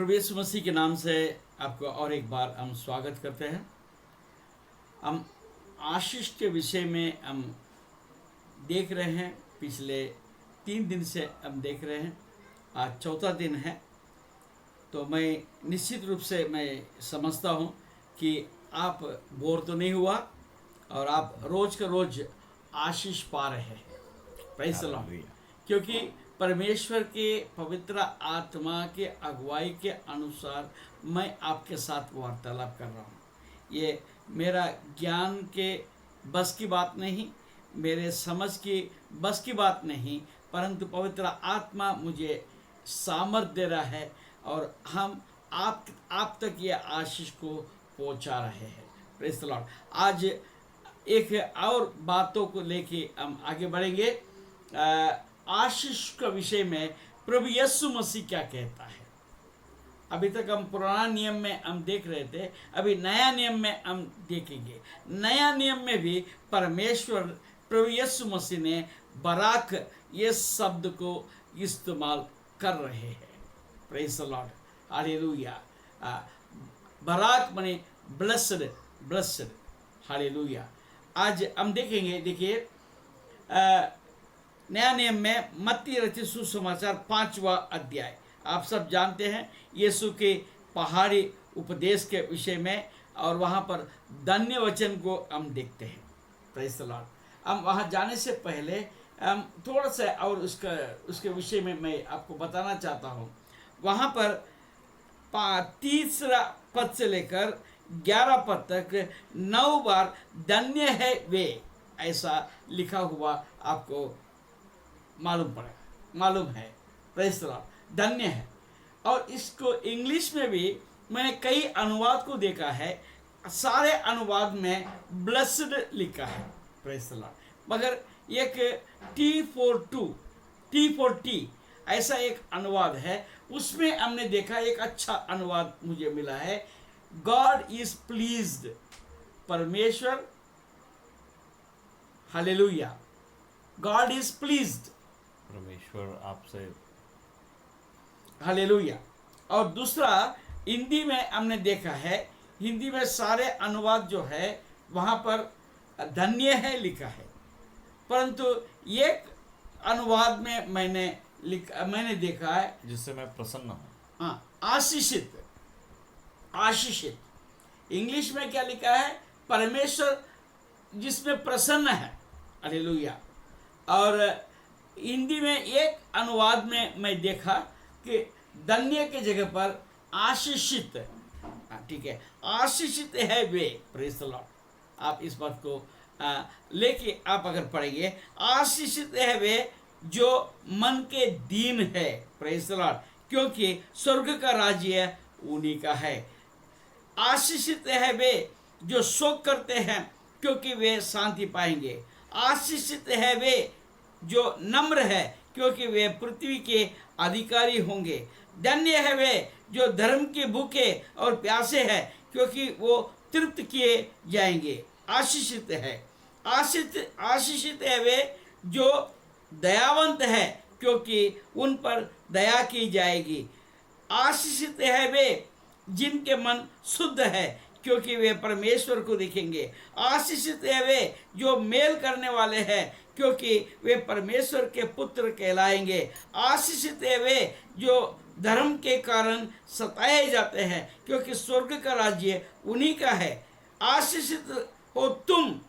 प्रभु यीशु मसीह के नाम से आपको और एक बार हम स्वागत करते हैं। हम आशीष के विषय में हम देख रहे हैं। पिछले 3 दिन से हम देख रहे हैं। आज चौथा दिन है। तो मैं निश्चित रूप से मैं समझता हूँ कि आप बोर तो नहीं हुआ और आप रोज का रोज आशीष पा रहे हैं। Praise the Lord. क्योंकि परमेश्वर के पवित्र आत्मा के अगुवाई के अनुसार मैं आपके साथ वार्तालाप कर रहा हूँ। ये मेरा ज्ञान के बस की बात नहीं, मेरे समझ की बस की बात नहीं, परंतु पवित्र आत्मा मुझे सामर्थ दे रहा है और हम आप तक ये आशीष को पहुँचा रहे हैं। Praise the Lord. आज एक और बातों को लेके हम आगे बढ़ेंगे। आशीष का विषय में प्रभु यीशु मसीह क्या कहता है। अभी तक हम पुराना नियम में हम देख रहे थे, अभी नया नियम में हम देखेंगे। नया नियम में भी परमेश्वर प्रभु यीशु मसीह ने बराक ये शब्द को इस्तेमाल कर रहे हैं। Praise the Lord, hallelujah. बराक माने ब्लेस्ड, ब्लेस्ड, हालेलुया। आज हम देखेंगे। देखिए नया नियम में मत्ती रचित सुसमाचार 5वां अध्याय। आप सब जानते हैं यीशु के पहाड़ी उपदेश के विषय में, और वहाँ पर धन्य वचन को हम देखते हैं। Praise the Lord. हम वहाँ जाने से पहले हम थोड़ा सा और उसके विषय में मैं आपको बताना चाहता हूँ। वहाँ पर 30 पद से लेकर 11 पद तक 9 बार धन्य है वे ऐसा लिखा हुआ आपको मालूम है। प्रेज़ द लॉर्ड, धन्य है। और इसको इंग्लिश में भी मैंने कई अनुवाद को देखा है, सारे अनुवाद में ब्लेस्ड लिखा है। Praise the Lord. मगर एक T ऐसा एक अनुवाद है, उसमें हमने देखा एक अच्छा अनुवाद मुझे मिला है, गॉड इज प्लीज्ड। परमेश्वर, हालेलुया, गॉड इज प्लीज्ड, परमेश्वर आपसे, हालेलुया। और दूसरा हिंदी में हमने देखा है, हिंदी में सारे अनुवाद जो है वहाँ पर धन्य है लिखा है, परंतु एक अनुवाद में मैंने देखा है जिससे मैं प्रसन्न हूँ। हाँ, आशीषित, आशीषित। इंग्लिश में क्या लिखा है? परमेश्वर जिसमें प्रसन्न है, हालेलुया। और हिंदी में एक अनुवाद में मैं देखा कि धन्य के जगह पर आशीषित। ठीक है, आशीषित है वे। Praise the Lord. आप इस बात को लेके आप अगर पढ़ेंगे, आशीषित है वे जो मन के दीन है। प्रेज़ द लॉर्ड, क्योंकि स्वर्ग का राज्य उन्हीं का है। आशीषित है वे जो शोक करते हैं, क्योंकि वे शांति पाएंगे। आशीषित है वे जो नम्र है, क्योंकि वे पृथ्वी के अधिकारी होंगे। धन्य है वे जो धर्म के भूखे और प्यासे हैं, क्योंकि वो तृप्त किए जाएंगे। आशीषित है, आशीषित है वे जो दयावंत है, क्योंकि उन पर दया की जाएगी। आशीषित है वे जिनके मन शुद्ध है, क्योंकि वे परमेश्वर को देखेंगे। आशीषित है वे जो मेल करने वाले हैं, क्योंकि वे परमेश्वर के पुत्र कहलाएंगे। आशीषित है वे जो धर्म के कारण सताए जाते हैं, क्योंकि स्वर्ग का राज्य उन्हीं का है। आशीषित हो तुम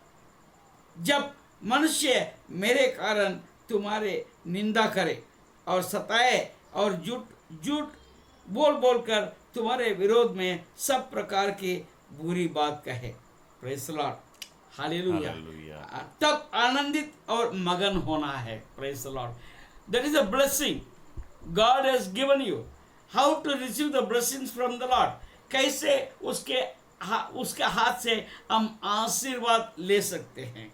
जब मनुष्य मेरे कारण तुम्हारे निंदा करे और सताए और झूठ बोल कर तुम्हारे विरोध में सब प्रकार की बुरी बात कहे। Praise the Lord, hallelujah. तब आनंदित और मगन होना है। Praise the lord. That is a blessing God has given you. How to receive the blessings from the lord. कैसे उसके हाथ से हम आशीर्वाद ले सकते हैं।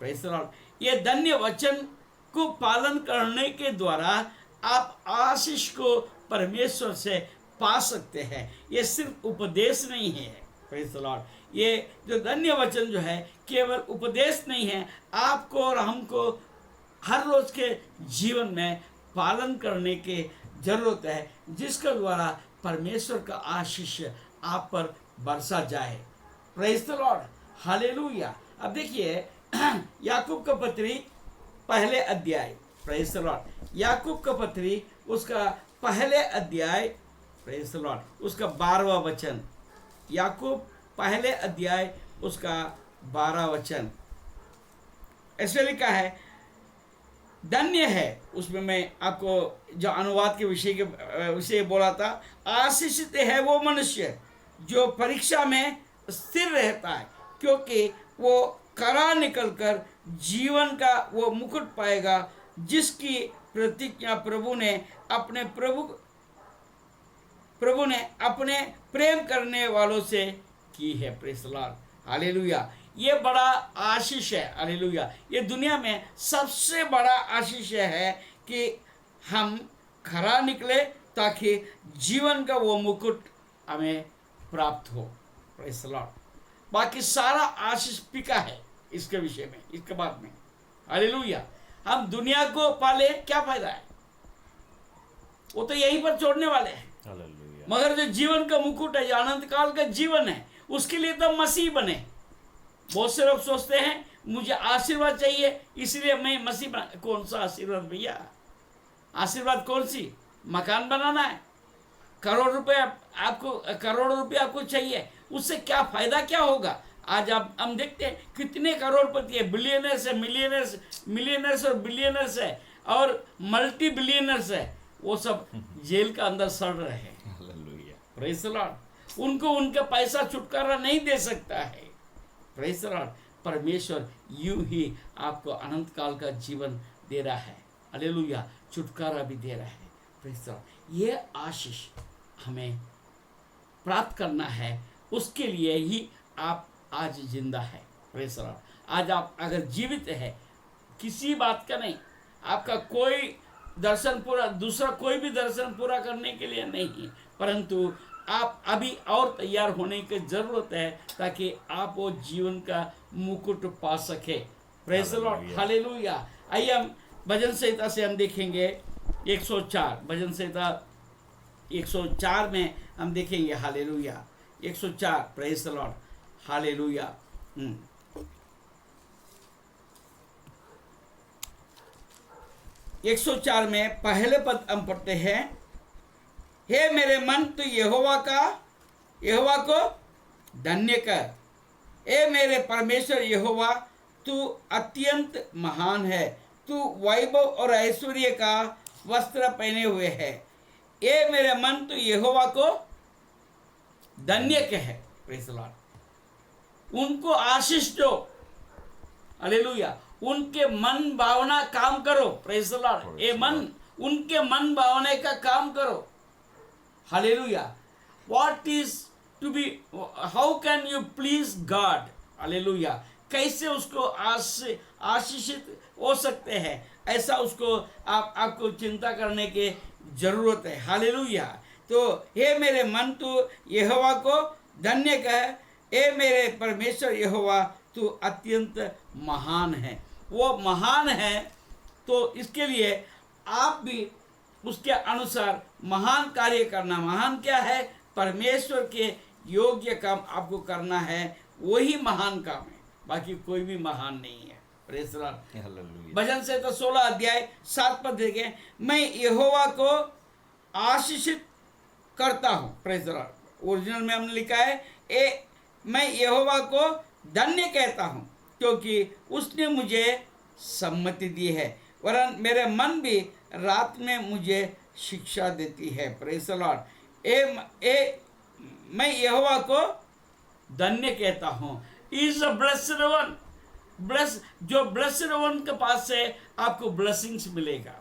Praise the lord. ये धन्य वचन को पालन करने के द्वारा आप आशीष को परमेश्वर से पा सकते हैं। ये सिर्फ उपदेश नहीं है। Praise the lord. ये जो धन्य वचन जो है केवल उपदेश नहीं है, आपको और हमको हर रोज के जीवन में पालन करने की जरूरत है, जिसके द्वारा परमेश्वर का आशीष आप पर बरसा जाए। Praise the Lord, hallelujah. अब देखिए याकूब का पत्री पहले अध्याय, प्रेज द लॉर्ड, याकूब का पत्री उसका पहले अध्याय, प्रेज द लॉर्ड, उसका 12वां वचन, याकूब पहले अध्याय उसका 12 वचन ऐसे लिखा है, धन्य है, उसमें मैं आपको जो अनुवाद के विषय बोला था, आशीषित है वो मनुष्य जो परीक्षा में स्थिर रहता है, क्योंकि वो करा निकलकर जीवन का वो मुकुट पाएगा जिसकी प्रतिज्ञा प्रभु ने अपने प्रेम करने वालों से की है। Praise the Lord, hallelujah. ये बड़ा आशीष है, हालेलुया। ये दुनिया में सबसे बड़ा आशीष है कि हम खरा निकले ताकि जीवन का वो मुकुट हमें प्राप्त हो। Praise the Lord. बाकी सारा आशीष पिका है इसके विषय में, इसके बाद में, हालेलुया। हम दुनिया को पाले क्या फायदा है, वो तो यहीं पर छोड़ने वाले हैं। हालेलुया। मगर जो जीवन का मुकुट है, जो अनंत काल का जीवन है, उसके लिए तो मसीह बने। बहुत से लोग सोचते हैं मुझे आशीर्वाद चाहिए इसलिए मैं मसीह बना। कौन सा आशीर्वाद भैया? आशीर्वाद कौन सी? मकान बनाना है, करोड़ रुपए आपको चाहिए, उससे क्या फायदा क्या होगा? आज आप हम देखते हैं कितने करोड़पति है, बिलियनर्स है, मिलियनर्स और बिलियनर्स है और मल्टी बिलियनर्स है, वो सब जेल का अंदर सड़ रहे हैं। हालेलुया। Praise the lord. उनको उनका पैसा छुटकारा नहीं दे सकता है। Praise the Lord. परमेश्वर यूं ही आपको अनंत काल का जीवन दे रहा है, हालेलुया, छुटकारा भी दे रहा है। Praise the lord. ये आशीष हमें प्राप्त करना है, उसके लिए ही आप आज जिंदा है। Praise the Lord. आज आप अगर जीवित है, किसी बात का नहीं, आपका कोई दर्शन पूरा, दूसरा कोई भी दर्शन पूरा करने के लिए नहीं, परंतु आप अभी और तैयार होने की जरूरत है ताकि आप वो जीवन का मुकुट पा सके। Praise the Lord, hallelujah. आइए हम भजन संहिता से हम देखेंगे 104, भजन संहिता 104 में हम देखेंगे, hallelujah, 104, praise the Lord, hallelujah. 104 में पहले पद हम पढ़ते हैं, हे मेरे मन तू यहोवा को धन्य कर। हे मेरे परमेश्वर यहोवा, तू अत्यंत महान है, तू वैभव और ऐश्वर्य का वस्त्र पहने हुए है। हे मेरे मन तू यहोवा को धन्य कहे। Praise the lord. उनको आशीष दो, हालेलुया। उनके मन भावना काम करो। Praise the lord. ये मन, उनके मन भावना का काम करो, hallelujah. What is to be, how can you please God, hallelujah. कैसे उसको आशीषित हो सकते हैं, ऐसा उसको आपको चिंता करने की जरूरत है, हालेलुया। तो हे मेरे मन तू यहोवा को धन्य कह, हे मेरे परमेश्वर यहोवा, तू अत्यंत महान है। वो महान है, तो इसके लिए आप भी उसके अनुसार महान कार्य करना। महान क्या है? परमेश्वर के योग्य काम आपको करना है, वही महान काम है, बाकी कोई भी महान नहीं है। Praise the Lord, hallelujah. भजन से तो 16 अध्याय 7 पद देखें, मैं यहोवा को आशीषित करता हूँ। Praise the Lord. ओरिजिनल में हमने लिखा है, मैं यहोवा को धन्य कहता हूँ क्योंकि उसने मुझे सम्मति दी है, वरन मेरे मन भी रात में मुझे शिक्षा देती है। Praise the Lord. मैं यहोवा को धन्य कहता हूँ। Is a blessed one. जो ब्लेस्ड वन के पास से आपको ब्लेसिंग्स मिलेगा।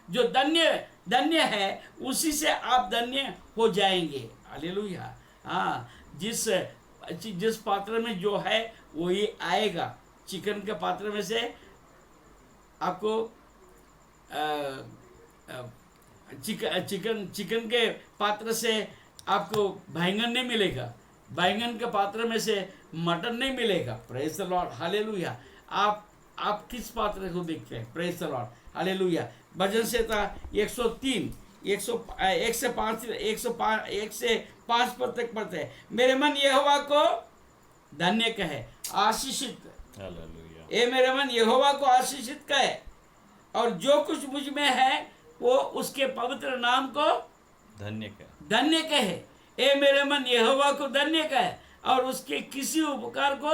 जो धन्य है उसी से आप धन्य हो जाएंगे, हालेलुया। हाँ, जिस पात्र में जो है वो ये आएगा। चिकन के पात्र में से आपको चिकन के पात्र से आपको बैंगन नहीं मिलेगा, बैंगन के पात्र में से मटन नहीं मिलेगा। Praise the Lord, hallelujah. आप किस पात्र को देखते हैं? Praise the Lord, hallelujah. भजन संहिता 103 1 से 5 पद तक पढ़ते हैं। मेरे मन यहोवा को धन्य कहे, आशीषित। हालेलुया। ए मेरे मन यहोवा को आशीषित कहे, और जो कुछ मुझ में है वो उसके पवित्र नाम को धन्य कहे। ए मेरे मन यहोवा को धन्य कहे, और उसके किसी उपकार को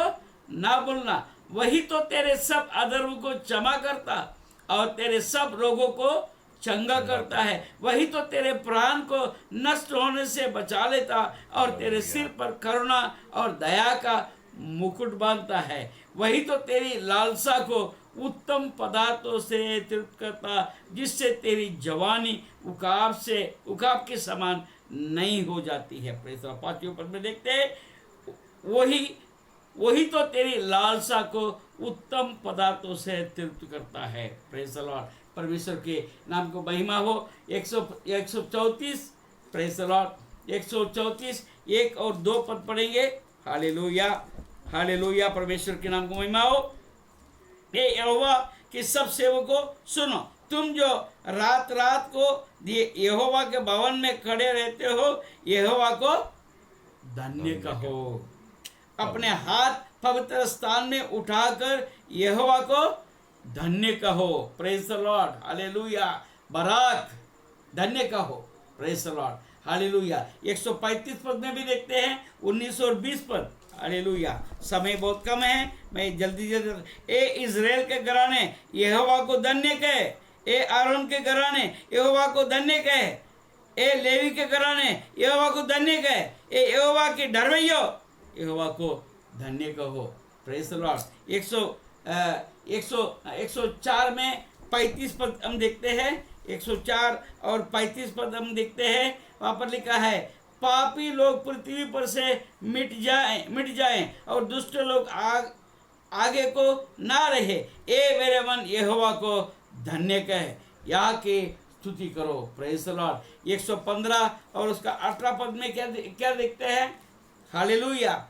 ना भूलना। वही तो तेरे सब अधर्म को क्षमा करता और तेरे सब रोगों को चंगा करता है। वही तो तेरे प्राण को नष्ट होने से बचा लेता और तेरे सिर पर करुणा और दया का मुकुट बांधता है। वही तो तेरी लालसा को उत्तम पदार्थों से तृप्त करता, जिससे तेरी जवानी उकाब के समान नहीं हो जाती है। 5वें पद में देखते हैं, वही तो तेरी लालसा को उत्तम पदार्थों से तृप्त करता है। Praise the Lord. परमेश्वर के नाम को महिमा हो। 134 प्रेज़ द लॉर्ड। 134 1 और 2 पद पढ़ेंगे। Hallelujah, hallelujah. परमेश्वर के नाम को महिमा हो। हे यहोवा के सब सेवकों सुनो, तुम जो रात रात को यहोवा के भवन में खड़े रहते हो, यहोवा को धन्य कहो। अपने हाथ पवित्र स्थान में उठाकर यहोवा को धन्य कहो। Praise the Lord, hallelujah. बराक, धन्य कहो। Praise the Lord, hallelujah. 135 पद में भी देखते हैं, 19 और 20 पद। हालेलुया। समय बहुत कम है, मैं जल्दी ए इज़राइल के घराने यहोवा को धन्य कहे। ए आरोन के घराने यहोवा को धन्य कहे। ए लेवी के घराने यहोवा को धन्य कहे। ए यहोवा के डरवैयो यहोवा को धन्य कहो। Praise the Lord. 104 में 35 पद हम देखते हैं। 104 और 35 पद हम देखते हैं। वहाँ पर लिखा है, पापी लोग पृथ्वी पर से मिट जाएं और दुष्ट लोग आगे को ना रहे। ए मेरे मन यहोवा को धन्य कहे, यहाँ की स्तुति करो। Praise the Lord. 115 और उसका 18 पद में क्या देखते हैं? हालेलुया।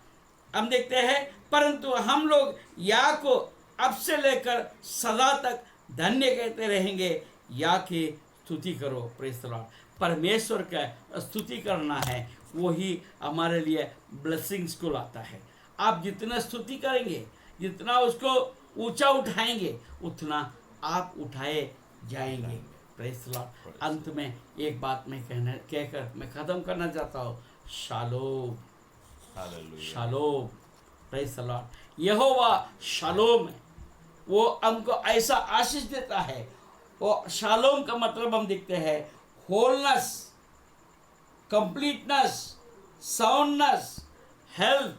हम देखते हैं, परंतु हम लोग या को अब से लेकर सदा तक धन्य कहते रहेंगे, या की स्तुति करो। Praise the Lord. परमेश्वर का स्तुति करना है, वही हमारे लिए ब्लेसिंग्स को लाता है। आप जितना स्तुति करेंगे, जितना उसको ऊंचा उठाएंगे, उतना आप उठाए जाएंगे। Praise the Lord. अंत में एक बात मैं कहकर मैं ख़त्म करना चाहता हूँ। Shalom, shalom. Praise the Lord. Jehovah shalom है, वो हमको ऐसा आशीष देता है। वो शालोम का मतलब हम देखते हैं wholeness, completeness, soundness, health,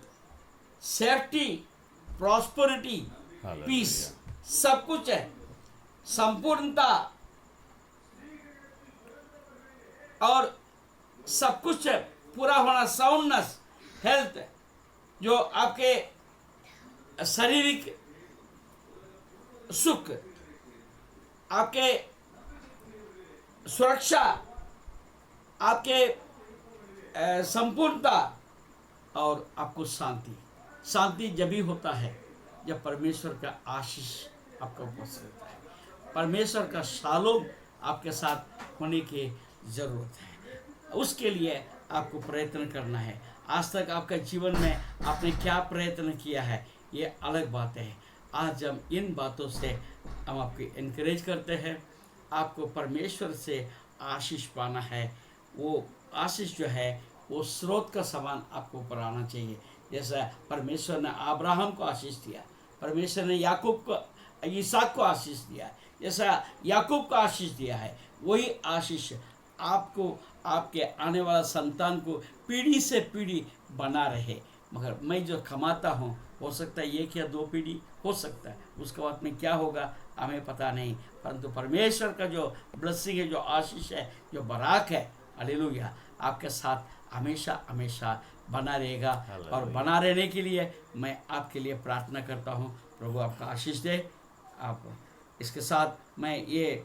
safety, prosperity, peace, सब कुछ है। संपूर्णता और सब कुछ है, पूरा होना। साउंडनेस, हेल्थ, जो आपके शारीरिक सुख, आपके सुरक्षा, आपके संपूर्णता, और आपको शांति। शांति जब भी होता है जब परमेश्वर का आशीष आपका उपस्थित होता है। परमेश्वर का शालोम आपके साथ होने की ज़रूरत है। उसके लिए आपको प्रयत्न करना है। आज तक आपका जीवन में आपने क्या प्रयत्न किया है, ये अलग बात है। आज हम इन बातों से हम आपको इनकरेज करते हैं। आपको परमेश्वर से आशीष पाना है। वो आशीष जो है वो स्रोत का समान आपको ऊपर आना चाहिए। जैसा परमेश्वर ने अब्राहम को आशीष दिया, परमेश्वर ने याकूब को, इसहाक को आशीष दिया, जैसा याकूब को आशीष दिया है, वही आशीष आपको, आपके आने वाला संतान को पीढ़ी से पीढ़ी बना रहे। मगर मैं जो कमाता हूँ, हो सकता है 1 या 2 पीढ़ी हो सकता है, उसके बाद में क्या होगा हमें पता नहीं। परंतु परमेश्वर का जो ब्लेसिंग है, जो आशीष है, जो बराक है, हालेलुया, आपके साथ हमेशा हमेशा बना रहेगा। और बना रहने के लिए मैं आपके लिए प्रार्थना करता हूँ, प्रभु आपका आशीष दे। आप इसके साथ मैं ये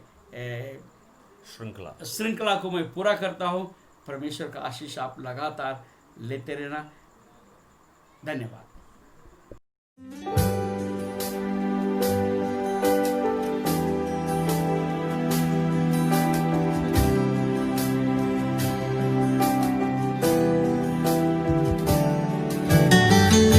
श्रृंखला को मैं पूरा करता हूँ। परमेश्वर का आशीष आप लगातार लेते रहना। धन्यवाद।